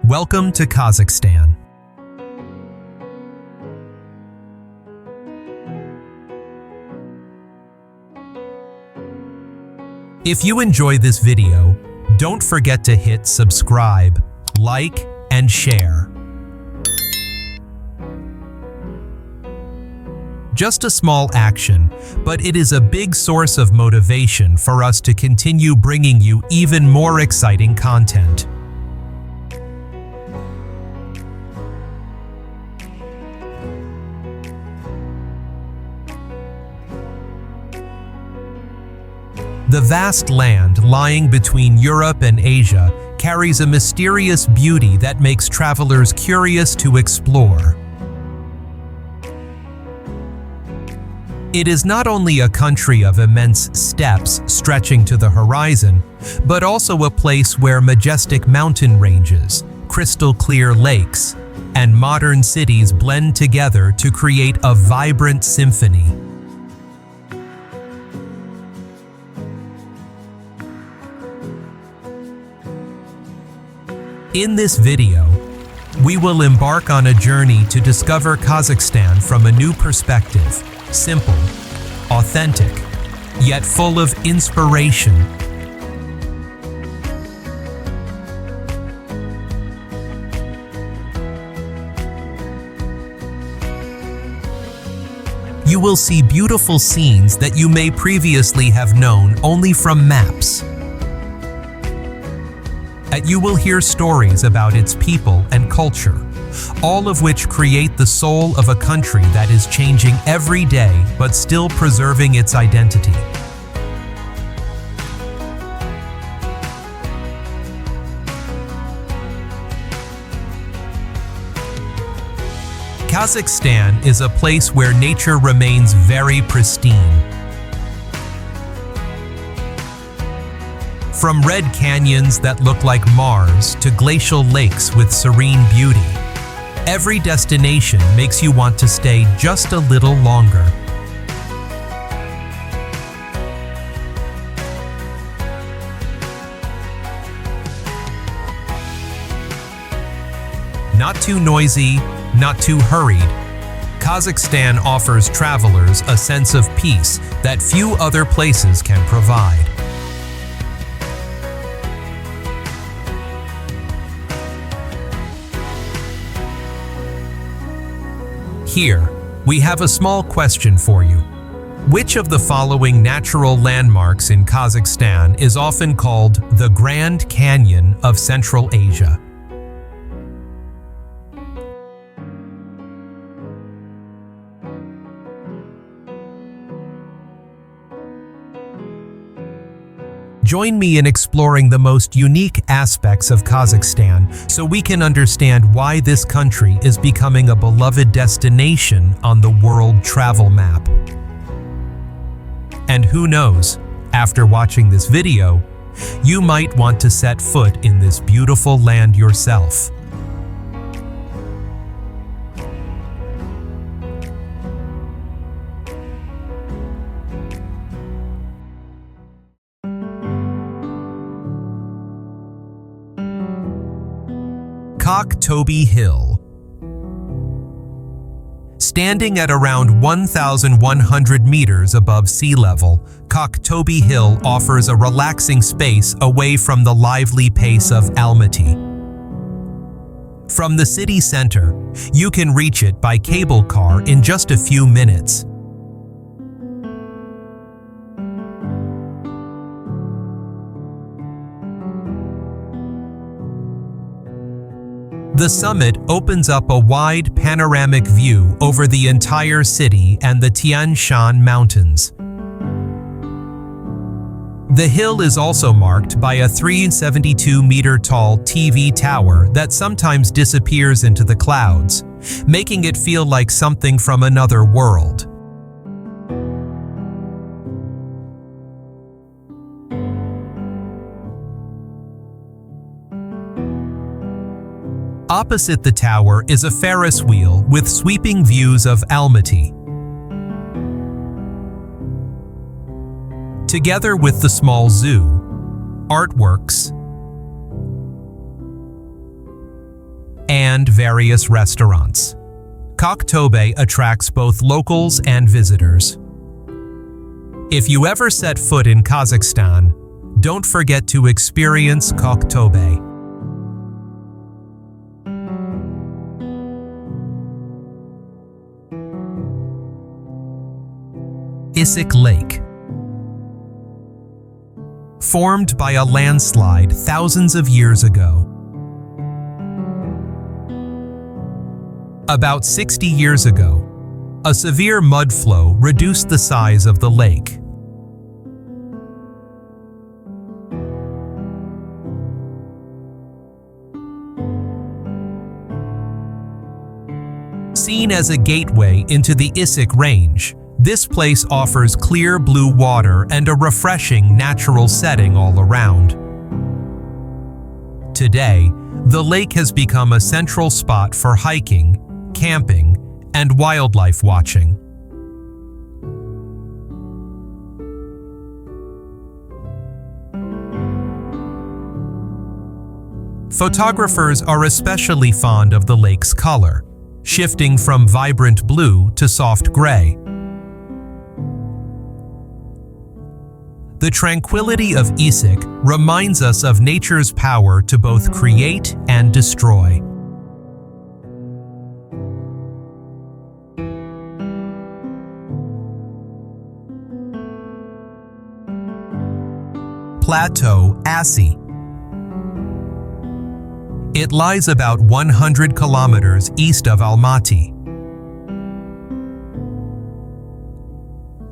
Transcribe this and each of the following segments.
Welcome to Kazakhstan. If you enjoy this video, don't forget to hit subscribe, like, and share. Just a small action, but it is a big source of motivation for us to continue bringing you even more exciting content. The vast land lying between Europe and Asia carries a mysterious beauty that makes travelers curious to explore. It is not only a country of immense steppes stretching to the horizon, but also a place where majestic mountain ranges, crystal-clear lakes, and modern cities blend together to create a vibrant symphony. In this video, we will embark on a journey to discover Kazakhstan from a new perspective. Simple, authentic, yet full of inspiration. You will see beautiful scenes that you may previously have known only from maps. You will hear stories about its people and culture, all of which create the soul of a country that is changing every day but still preserving its identity. Kazakhstan is a place where nature remains very pristine. From red canyons that look like Mars to glacial lakes with serene beauty, every destination makes you want to stay just a little longer. Not too noisy, not too hurried, Kazakhstan offers travelers a sense of peace that few other places can provide. Here, we have a small question for you. Which of the following natural landmarks in Kazakhstan is often called the Grand Canyon of Central Asia? Join me in exploring the most unique aspects of Kazakhstan so we can understand why this country is becoming a beloved destination on the world travel map. And who knows, after watching this video, you might want to set foot in this beautiful land yourself. Kok Tobe Hill. Standing at around 1,100 meters above sea level, Kok Tobe Hill offers a relaxing space away from the lively pace of Almaty. From the city center, you can reach it by cable car in just a few minutes. The summit opens up a wide panoramic view over the entire city and the Tian Shan mountains. The hill is also marked by a 372-meter-tall TV tower that sometimes disappears into the clouds, making it feel like something from another world. Opposite the tower is a Ferris wheel with sweeping views of Almaty. Together with the small zoo, artworks, and various restaurants. Kok Tobe attracts both locals and visitors. If you ever set foot in Kazakhstan, don't forget to experience Kok Tobe. Issyk Lake. Formed by a landslide thousands of years ago. About 60 years ago, a severe mud flow reduced the size of the lake. Seen as a gateway into the Issyk Range, this place offers clear blue water and a refreshing natural setting all around. Today, the lake has become a central spot for hiking, camping, and wildlife watching. Photographers are especially fond of the lake's color, shifting from vibrant blue to soft gray. The tranquility of Issyk reminds us of nature's power to both create and destroy. Plateau Assy. It lies about 100 kilometers east of Almaty.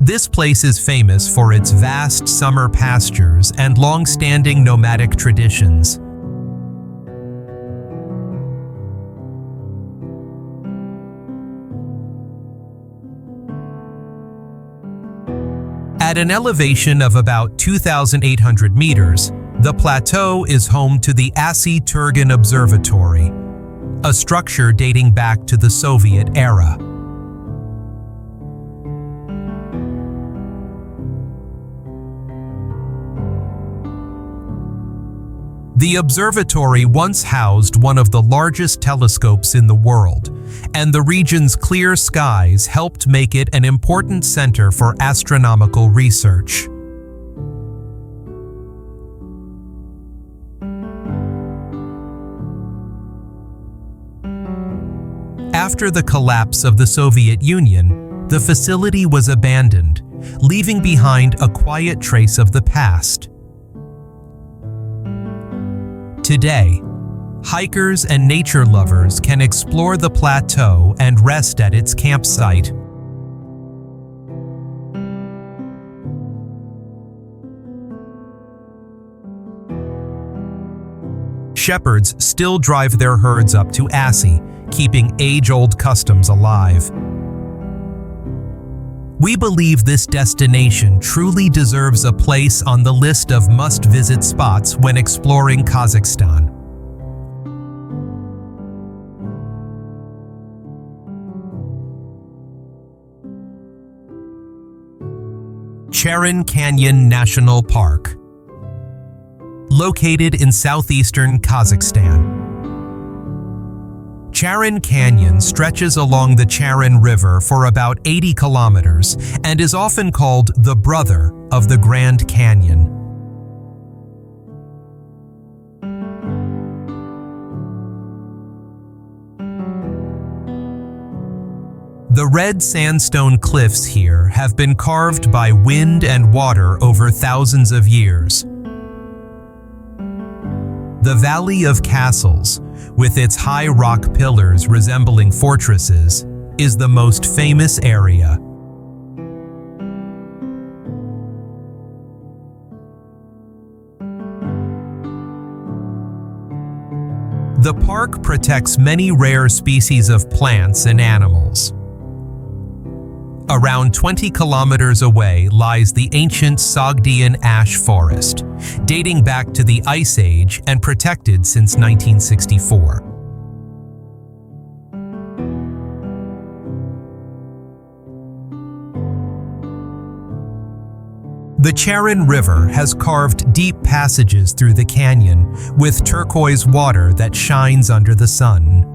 This place is famous for its vast summer pastures and long-standing nomadic traditions. At an elevation of about 2,800 meters, the plateau is home to the Assy Turgan Observatory, a structure dating back to the Soviet era. The observatory once housed one of the largest telescopes in the world, and the region's clear skies helped make it an important center for astronomical research. After the collapse of the Soviet Union, the facility was abandoned, leaving behind a quiet trace of the past. Today, hikers and nature lovers can explore the plateau and rest at its campsite. Shepherds still drive their herds up to Assy, keeping age-old customs alive. We believe this destination truly deserves a place on the list of must-visit spots when exploring Kazakhstan. Charyn Canyon National Park. Located in southeastern Kazakhstan. Charyn Canyon stretches along the Charyn River for about 80 kilometers and is often called the brother of the Grand Canyon. The red sandstone cliffs here have been carved by wind and water over thousands of years. The Valley of Castles, with its high rock pillars resembling fortresses, is the most famous area. The park protects many rare species of plants and animals. Around 20 kilometers away lies the ancient Sogdian ash forest, dating back to the Ice Age and protected since 1964. The Charyn River has carved deep passages through the canyon with turquoise water that shines under the sun.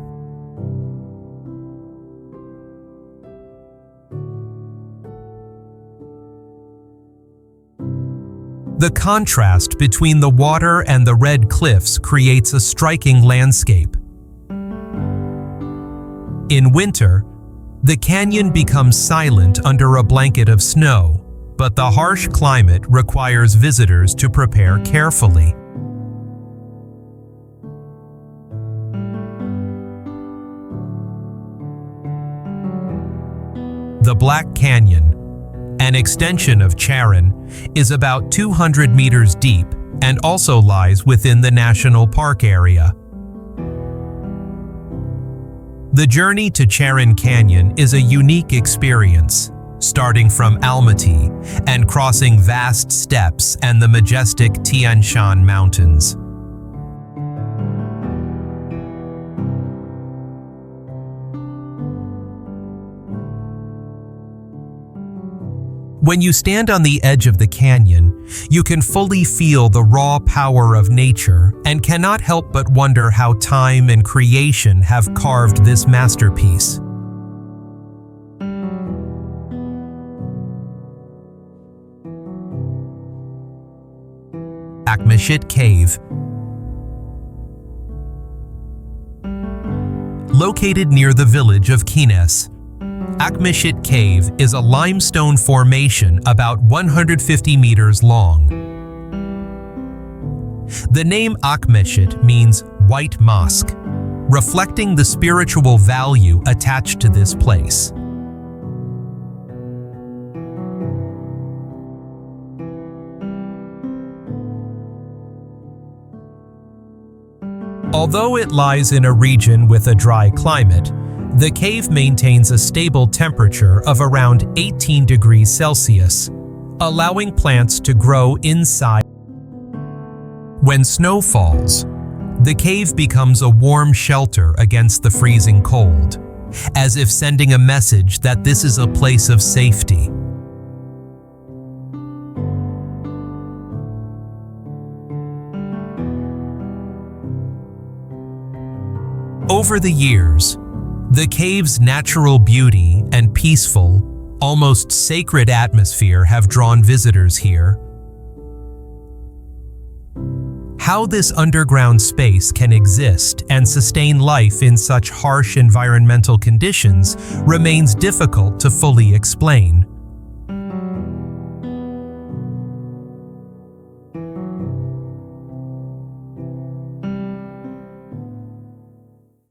The contrast between the water and the red cliffs creates a striking landscape. In winter, the canyon becomes silent under a blanket of snow, but the harsh climate requires visitors to prepare carefully. The Black Canyon, an extension of Charyn, is about 200 meters deep and also lies within the national park area. The journey to Charyn Canyon is a unique experience, starting from Almaty and crossing vast steppes and the majestic Tian Shan mountains. When you stand on the edge of the canyon, you can fully feel the raw power of nature and cannot help but wonder how time and creation have carved this masterpiece. Akmeshit Cave. Located near the village of Kines, Akmeshit Cave is a limestone formation about 150 meters long. The name Akmeshit means white mosque, reflecting the spiritual value attached to this place. Although it lies in a region with a dry climate, the cave maintains a stable temperature of around 18 degrees Celsius, allowing plants to grow inside. When snow falls, the cave becomes a warm shelter against the freezing cold, as if sending a message that this is a place of safety. Over the years, the cave's natural beauty and peaceful, almost sacred atmosphere have drawn visitors here. How this underground space can exist and sustain life in such harsh environmental conditions remains difficult to fully explain.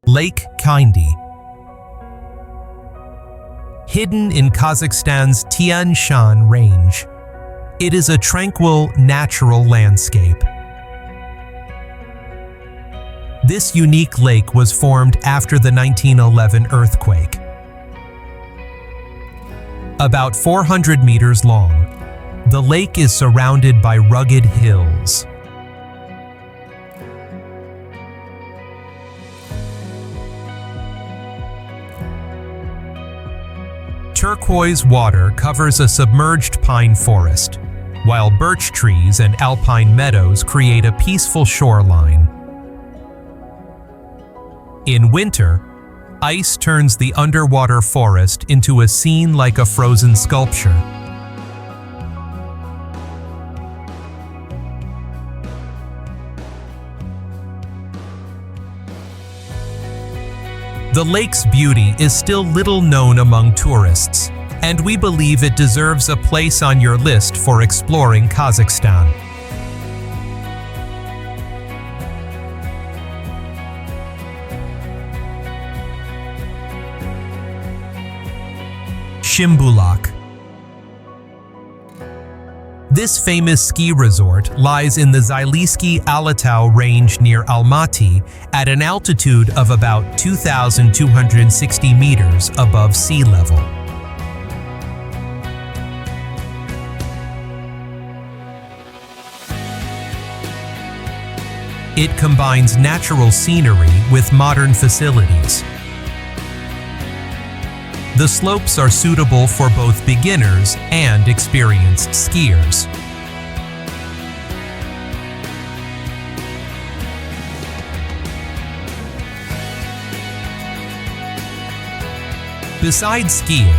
Lake Kaindy. Hidden in Kazakhstan's Tian Shan range, it is a tranquil, natural landscape. This unique lake was formed after the 1911 earthquake. About 400 meters long, the lake is surrounded by rugged hills. Turquoise water covers a submerged pine forest, while birch trees and alpine meadows create a peaceful shoreline. In winter, ice turns the underwater forest into a scene like a frozen sculpture. The lake's beauty is still little known among tourists, and we believe it deserves a place on your list for exploring Kazakhstan. Shymbulak. This famous ski resort lies in the Zylysky Alatau range near Almaty at an altitude of about 2,260 meters above sea level. It combines natural scenery with modern facilities. The slopes are suitable for both beginners and experienced skiers. Besides skiing,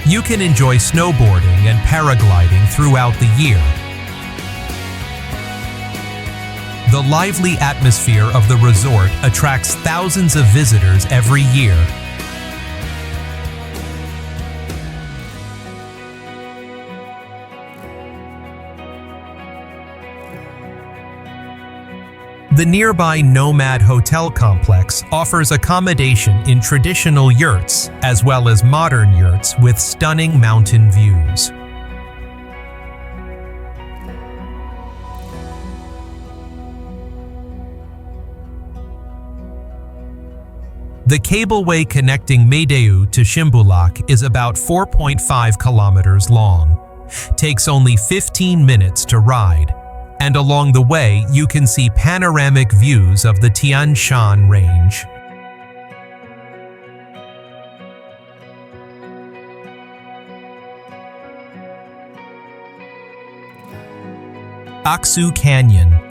you can enjoy snowboarding and paragliding throughout the year. The lively atmosphere of the resort attracts thousands of visitors every year. The nearby Nomad Hotel complex offers accommodation in traditional yurts as well as modern yurts with stunning mountain views. The cableway connecting Meideu to Shymbulak is about 4.5 kilometers long. Takes only 15 minutes to ride, and along the way you can see panoramic views of the Tian Shan range. Aksu Canyon.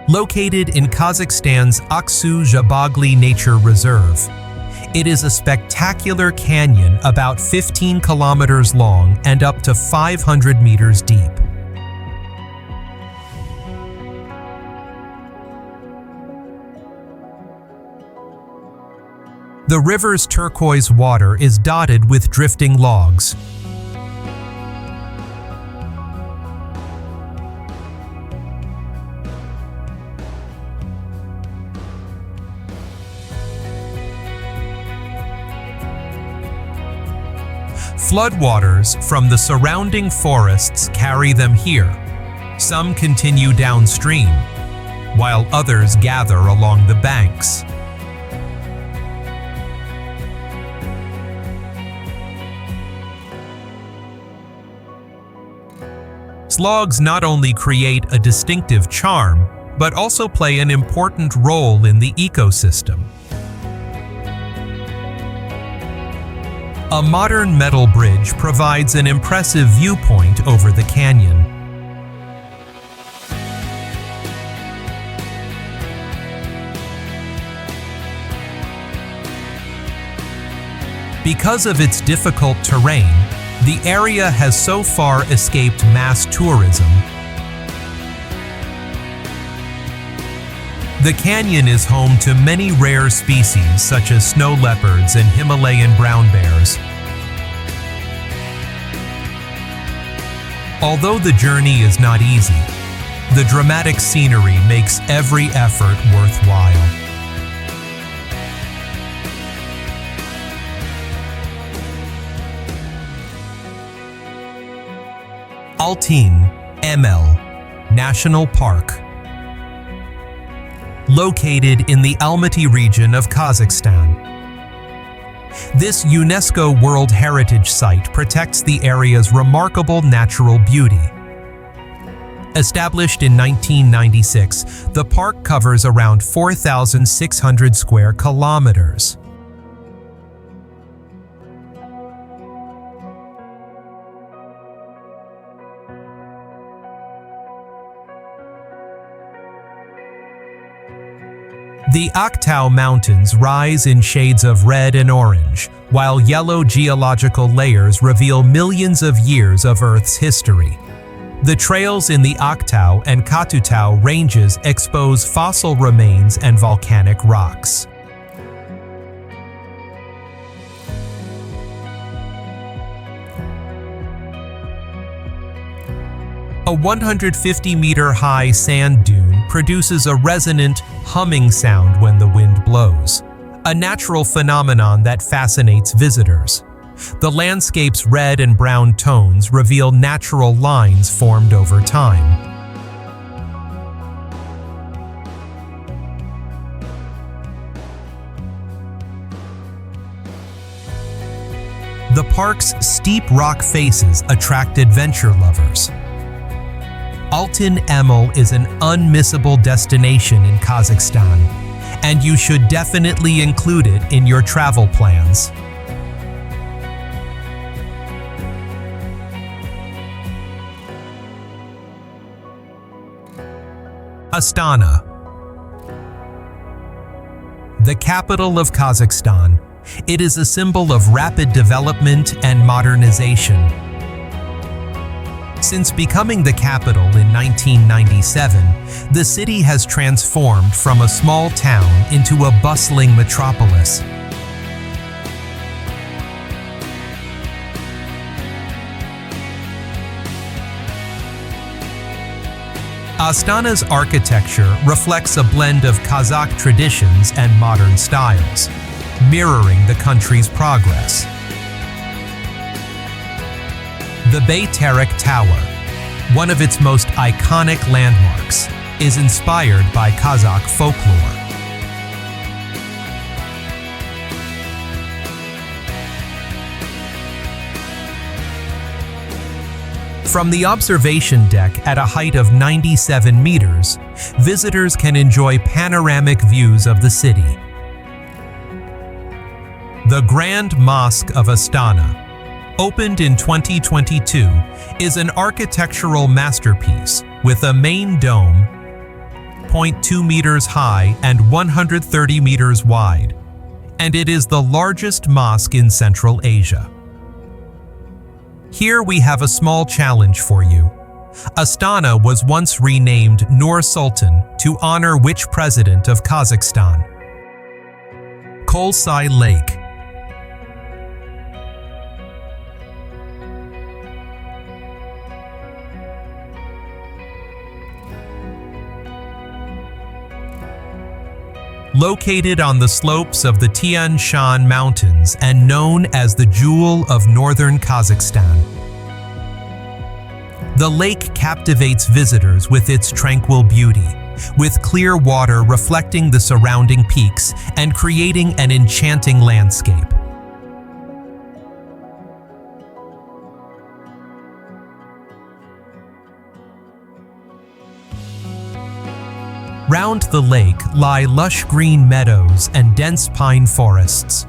Located in Kazakhstan's Aksu Zhabagli Nature Reserve, it is a spectacular canyon about 15 kilometers long and up to 500 meters deep. The river's turquoise water is dotted with drifting logs. Floodwaters from the surrounding forests carry them here. Some continue downstream, while others gather along the banks. Slogs not only create a distinctive charm, but also play an important role in the ecosystem. A modern metal bridge provides an impressive viewpoint over the canyon. Because of its difficult terrain, the area has so far escaped mass tourism. The canyon is home to many rare species such as snow leopards and Himalayan brown bears. Although the journey is not easy, the dramatic scenery makes every effort worthwhile. Altyn Emel National Park. Located in the Almaty region of Kazakhstan. This UNESCO World Heritage Site protects the area's remarkable natural beauty. Established in 1996, the park covers around 4,600 square kilometers. The Aktau Mountains rise in shades of red and orange, while yellow geological layers reveal millions of years of Earth's history. The trails in the Aktau and Katutau ranges expose fossil remains and volcanic rocks. A 150-meter-high sand dune produces a resonant, humming sound when the wind blows, a natural phenomenon that fascinates visitors. The landscape's red and brown tones reveal natural lines formed over time. The park's steep rock faces attract adventure lovers. Altyn Emel is an unmissable destination in Kazakhstan, and you should definitely include it in your travel plans. Astana. The capital of Kazakhstan, it is a symbol of rapid development and modernization. Since becoming the capital in 1997, the city has transformed from a small town into a bustling metropolis. Astana's architecture reflects a blend of Kazakh traditions and modern styles, mirroring the country's progress. The Bayterik Tower, one of its most iconic landmarks, is inspired by Kazakh folklore. From the observation deck at a height of 97 meters, visitors can enjoy panoramic views of the city. The Grand Mosque of Astana, opened in 2022, is an architectural masterpiece with a main dome, 0.2 meters high and 130 meters wide, and it is the largest mosque in Central Asia. Here we have a small challenge for you. Astana was once renamed Nur Sultan to honor which president of Kazakhstan? Kolsai Lake. Located on the slopes of the Tian Shan Mountains and known as the Jewel of Northern Kazakhstan. The lake captivates visitors with its tranquil beauty, with clear water reflecting the surrounding peaks and creating an enchanting landscape. Round the lake lie lush green meadows and dense pine forests.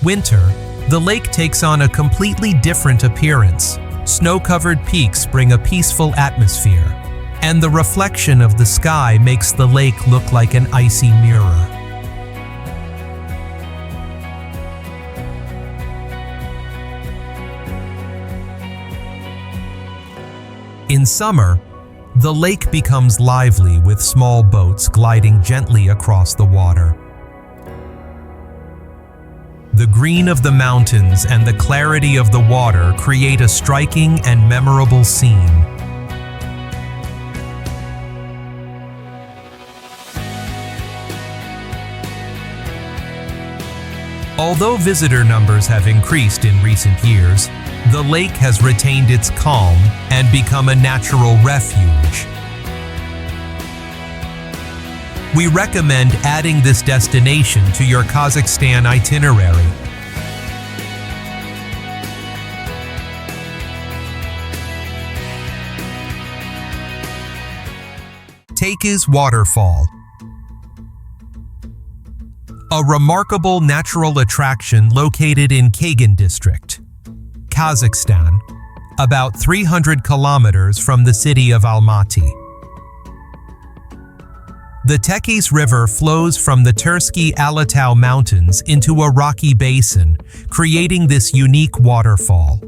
Winter, the lake takes on a completely different appearance. Snow-covered peaks bring a peaceful atmosphere, and the reflection of the sky makes the lake look like an icy mirror. In summer, the lake becomes lively with small boats gliding gently across the water. The green of the mountains and the clarity of the water create a striking and memorable scene. Although visitor numbers have increased in recent years, the lake has retained its calm and become a natural refuge. We recommend adding this destination to your Kazakhstan itinerary. Tekes Waterfall. A remarkable natural attraction located in Kaindy district, Kazakhstan, about 300 kilometers from the city of Almaty. The Tekes River flows from the Turkey Altyn Mountains into a rocky basin, creating this unique waterfall.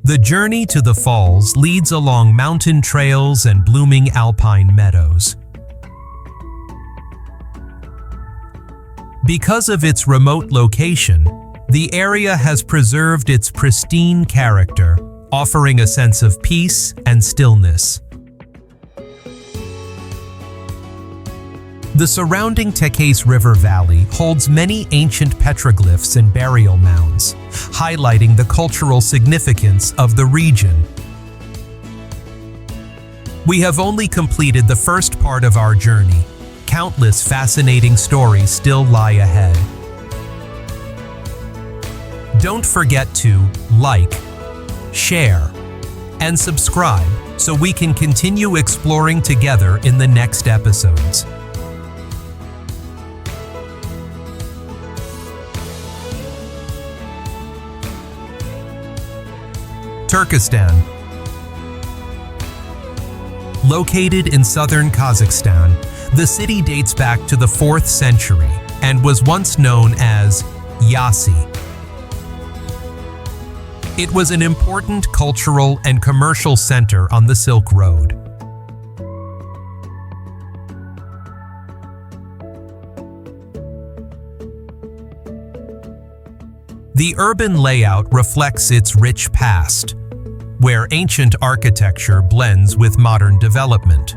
The journey to the falls leads along mountain trails and blooming alpine meadows. Because of its remote location, the area has preserved its pristine character, offering a sense of peace and stillness. The surrounding Tekes River Valley holds many ancient petroglyphs and burial mounds, highlighting the cultural significance of the region. We have only completed the first part of our journey. Countless fascinating stories still lie ahead. Don't forget to like, share, and subscribe so we can continue exploring together in the next episodes. Turkistan. Located in southern Kazakhstan, the city dates back to the 4th century and was once known as Yassy. It was an important cultural and commercial center on the Silk Road. The urban layout reflects its rich past, where ancient architecture blends with modern development.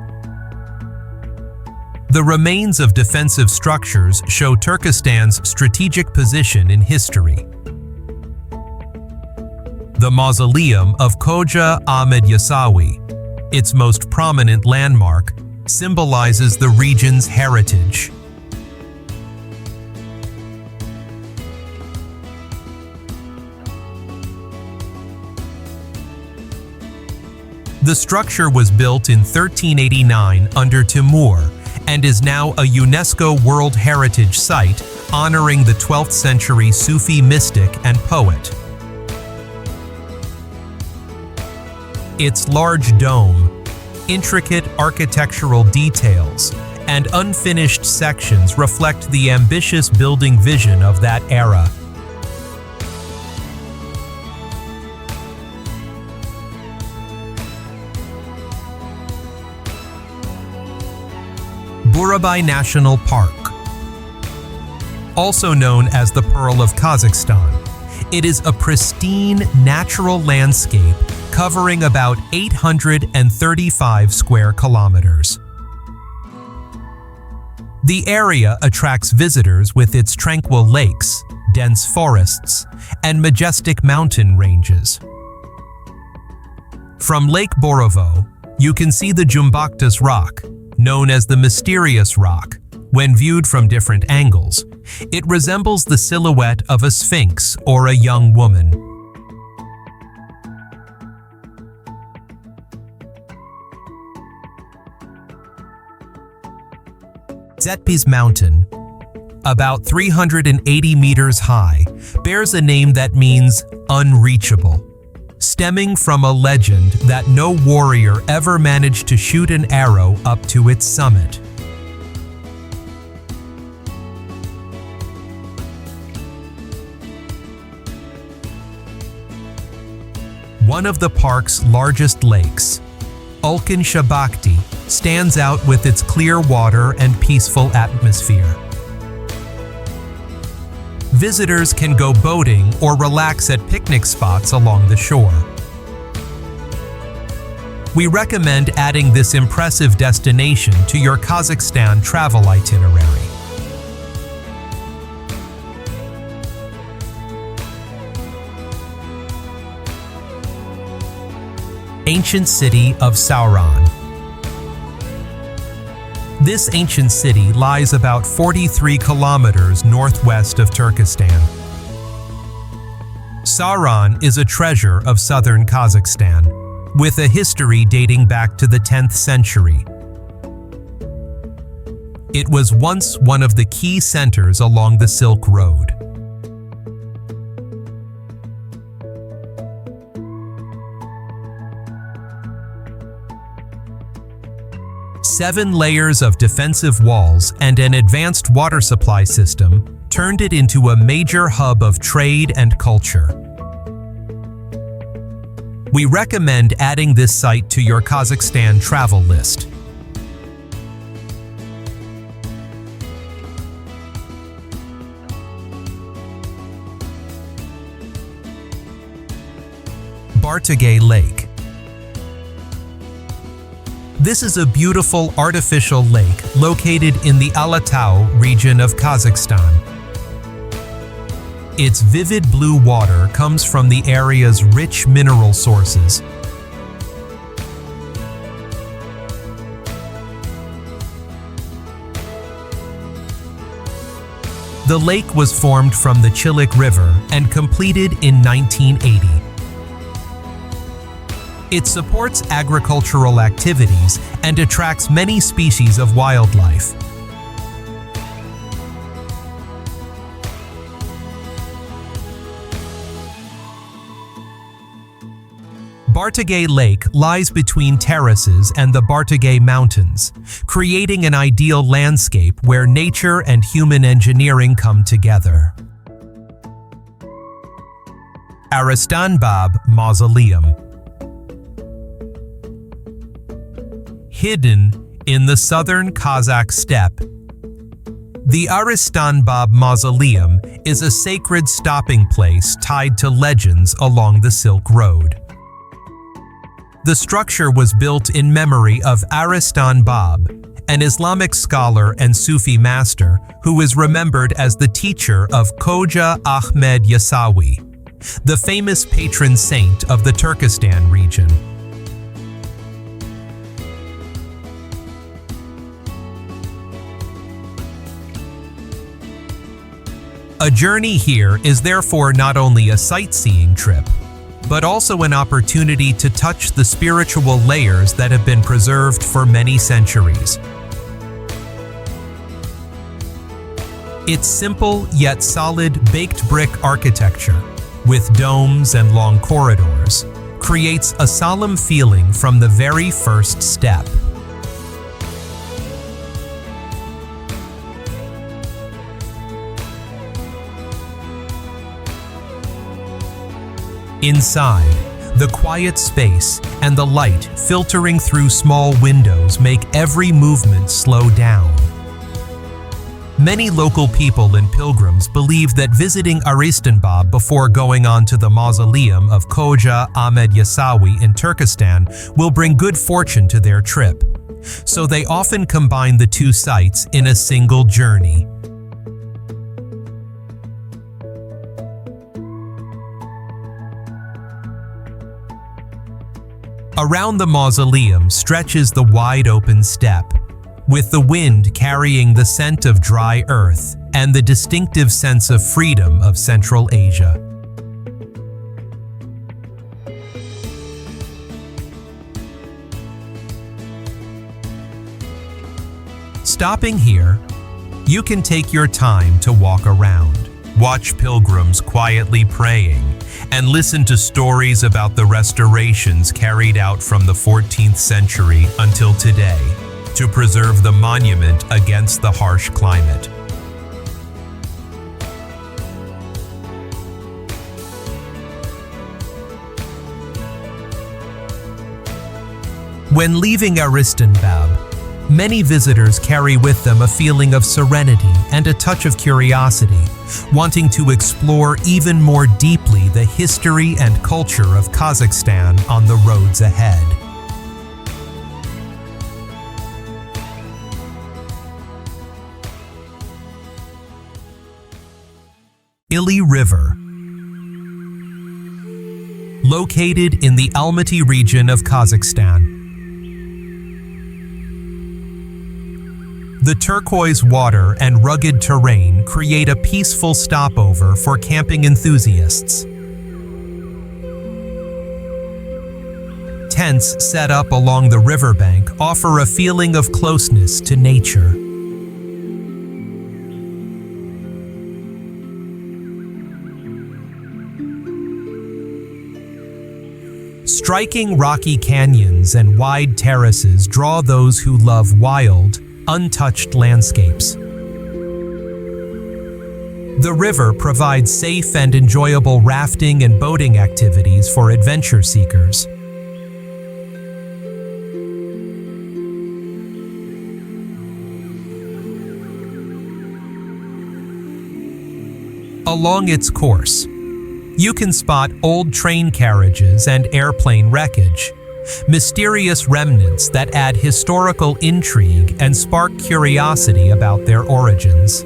The remains of defensive structures show Turkistan's strategic position in history. The mausoleum of Khoja Ahmed Yasawi, its most prominent landmark, symbolizes the region's heritage. The structure was built in 1389 under Timur and is now a UNESCO World Heritage Site honoring the 12th century Sufi mystic and poet. Its large dome, intricate architectural details, and unfinished sections reflect the ambitious building vision of that era. Burabay National Park. Also known as the Pearl of Kazakhstan, it is a pristine natural landscape covering about 835 square kilometers. The area attracts visitors with its tranquil lakes, dense forests, and majestic mountain ranges. From Lake Borovo, you can see the Jumbaktas Rock, known as the Mysterious Rock. When viewed from different angles, it resembles the silhouette of a sphinx or a young woman. Zetpi's Mountain, about 380 meters high, bears a name that means unreachable, stemming from a legend that no warrior ever managed to shoot an arrow up to its summit. One of the park's largest lakes, Ulkan Shabakti, stands out with its clear water and peaceful atmosphere. Visitors can go boating or relax at picnic spots along the shore. We recommend adding this impressive destination to your Kazakhstan travel itinerary. Ancient City of Sauran. This ancient city lies about 43 kilometers northwest of Turkistan. Sauran is a treasure of southern Kazakhstan, with a history dating back to the 10th century. It was once one of the key centers along the Silk Road. Seven layers of defensive walls and an advanced water supply system turned it into a major hub of trade and culture. We recommend adding this site to your Kazakhstan travel list. Bartogay Lake. This is a beautiful artificial lake located in the Almaty region of Kazakhstan. Its vivid blue water comes from the area's rich mineral sources. The lake was formed from the Issyk River and completed in 1980. It supports agricultural activities and attracts many species of wildlife. Bartogay Lake lies between terraces and the Bartogay Mountains, creating an ideal landscape where nature and human engineering come together. Arystanbab Mausoleum. Hidden in the southern Kazakh steppe, the Arystanbab Mausoleum is a sacred stopping place tied to legends along the Silk Road. The structure was built in memory of Arystanbab, an Islamic scholar and Sufi master who is remembered as the teacher of Khoja Ahmed Yasawi, the famous patron saint of the Turkistan region. A journey here is therefore not only a sightseeing trip, but also an opportunity to touch the spiritual layers that have been preserved for many centuries. Its simple yet solid baked brick architecture, with domes and long corridors, creates a solemn feeling from the very first step. Inside, the quiet space and the light filtering through small windows make every movement slow down. Many local people and pilgrims believe that visiting Arystanbab before going on to the mausoleum of Khoja Ahmed Yasawi in Turkistan will bring good fortune to their trip, so they often combine the two sites in a single journey. Around the mausoleum stretches the wide-open steppe, with the wind carrying the scent of dry earth and the distinctive sense of freedom of Central Asia. Stopping here, you can take your time to walk around, watch pilgrims quietly praying, and listen to stories about the restorations carried out from the 14th century until today to preserve the monument against the harsh climate. When leaving Arystanbab, many visitors carry with them a feeling of serenity and a touch of curiosity, wanting to explore even more deeply the history and culture of Kazakhstan on the roads ahead. Ili River. Located in the Almaty region of Kazakhstan, the turquoise water and rugged terrain create a peaceful stopover for camping enthusiasts. Tents set up along the riverbank offer a feeling of closeness to nature. Striking rocky canyons and wide terraces draw those who love wild, untouched landscapes. The river provides safe and enjoyable rafting and boating activities for adventure seekers. Along its course, you can spot old train carriages and airplane wreckage, mysterious remnants that add historical intrigue and spark curiosity about their origins.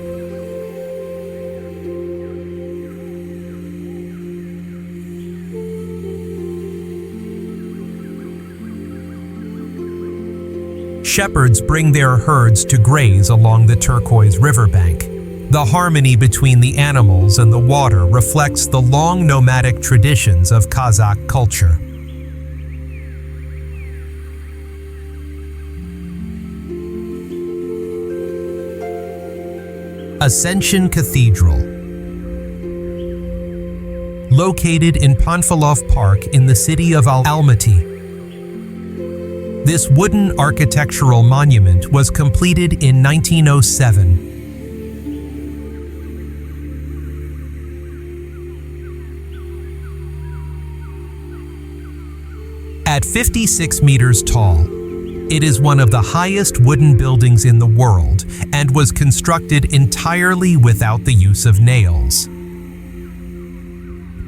Shepherds bring their herds to graze along the turquoise riverbank. The harmony between the animals and the water reflects the long nomadic traditions of Kazakh culture. Ascension Cathedral. Located in Panfilov Park in the city of Almaty, this wooden architectural monument was completed in 1907. At 56 meters tall, it is one of the highest wooden buildings in the world and was constructed entirely without the use of nails.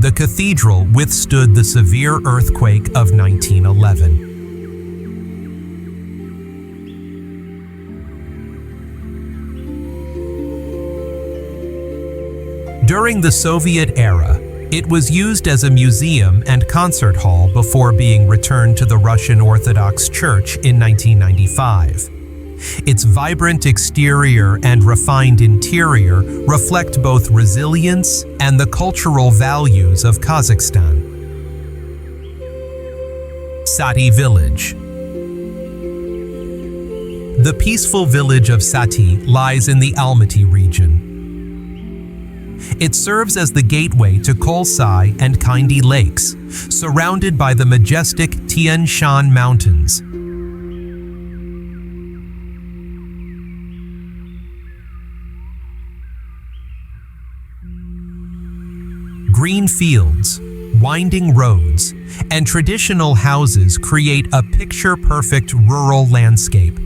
The cathedral withstood the severe earthquake of 1911. During the Soviet era, it was used as a museum and concert hall before being returned to the Russian Orthodox Church in 1995. Its vibrant exterior and refined interior reflect both resilience and the cultural values of Kazakhstan. Saty Village. The peaceful village of Saty lies in the Almaty region. It serves as the gateway to Kolsai and Kaindy lakes, surrounded by the majestic Tian Shan mountains. Green fields, winding roads, and traditional houses create a picture-perfect rural landscape.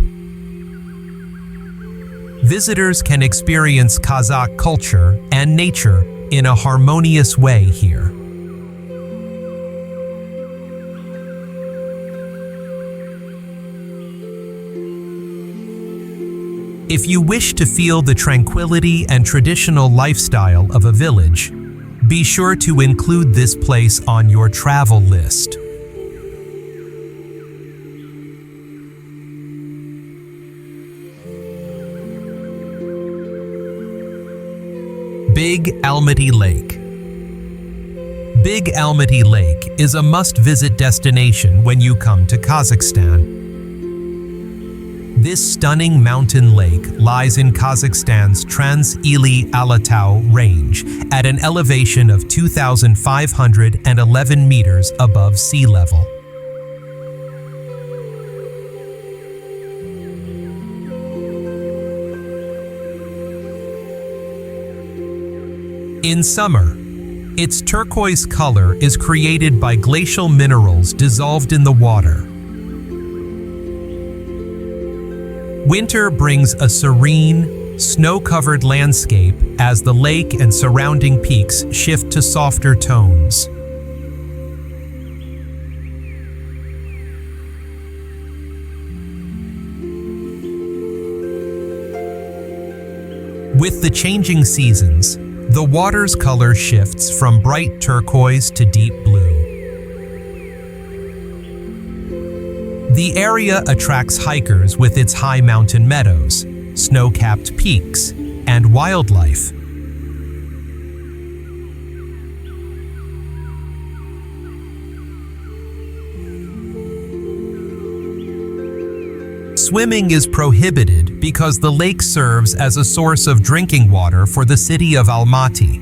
Visitors can experience Kazakh culture and nature in a harmonious way here. If you wish to feel the tranquility and traditional lifestyle of a village, be sure to include this place on your travel list. Big Almaty Lake. Big Almaty Lake is a must-visit destination when you come to Kazakhstan. This stunning mountain lake lies in Kazakhstan's Trans-Ili Alatau range at an elevation of 2,511 meters above sea level. In summer, its turquoise color is created by glacial minerals dissolved in the water. Winter brings a serene, snow-covered landscape as the lake and surrounding peaks shift to softer tones. With the changing seasons, the water's color shifts from bright turquoise to deep blue. The area attracts hikers with its high mountain meadows, snow-capped peaks, and wildlife. Swimming is prohibited because the lake serves as a source of drinking water for the city of Almaty.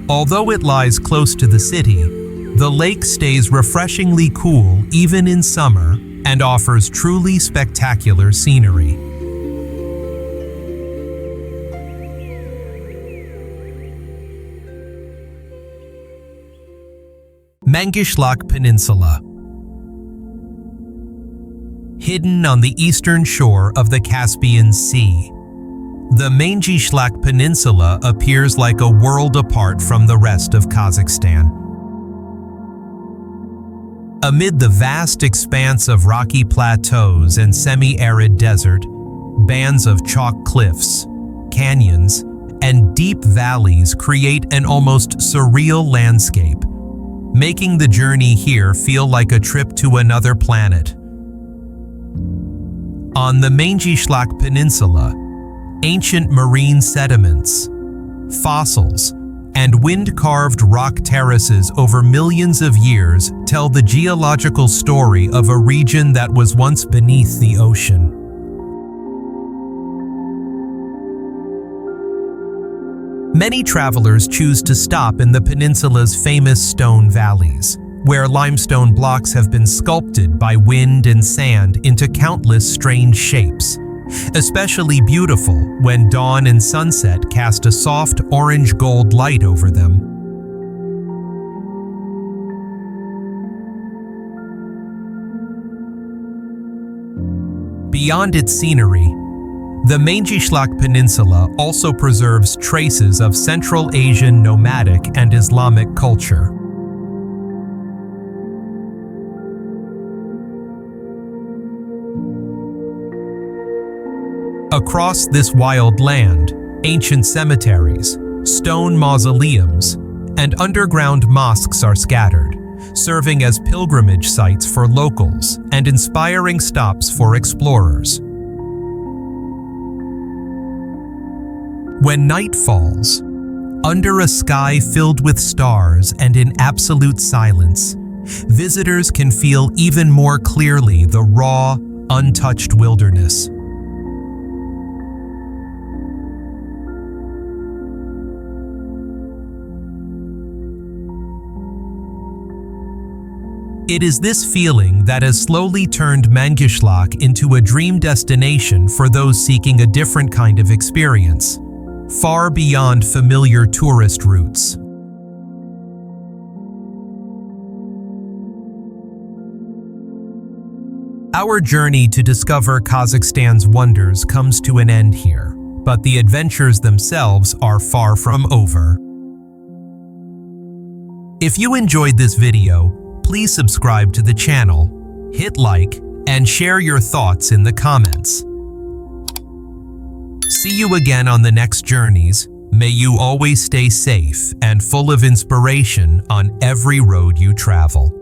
Although it lies close to the city, the lake stays refreshingly cool even in summer and offers truly spectacular scenery. Mangyshlak Peninsula. Hidden on the eastern shore of the Caspian Sea, the Mangyshlak Peninsula appears like a world apart from the rest of Kazakhstan. Amid the vast expanse of rocky plateaus and semi-arid desert, bands of chalk cliffs, canyons, and deep valleys create an almost surreal landscape, making the journey here feel like a trip to another planet. On the Mangyshlak Peninsula, ancient marine sediments, fossils, and wind-carved rock terraces over millions of years tell the geological story of a region that was once beneath the ocean. Many travelers choose to stop in the peninsula's famous stone valleys, where limestone blocks have been sculpted by wind and sand into countless strange shapes, especially beautiful when dawn and sunset cast a soft orange-gold light over them. Beyond its scenery, the Mangyshlak Peninsula also preserves traces of Central Asian nomadic and Islamic culture. Across this wild land, ancient cemeteries, stone mausoleums, and underground mosques are scattered, serving as pilgrimage sites for locals and inspiring stops for explorers. When night falls, under a sky filled with stars and in absolute silence, visitors can feel even more clearly the raw, untouched wilderness. It is this feeling that has slowly turned Mangyshlak into a dream destination for those seeking a different kind of experience, far beyond familiar tourist routes. Our journey to discover Kazakhstan's wonders comes to an end here, but the adventures themselves are far from over. If you enjoyed this video, please subscribe to the channel, hit like, and share your thoughts in the comments. See you again on the next journeys. May you always stay safe and full of inspiration on every road you travel.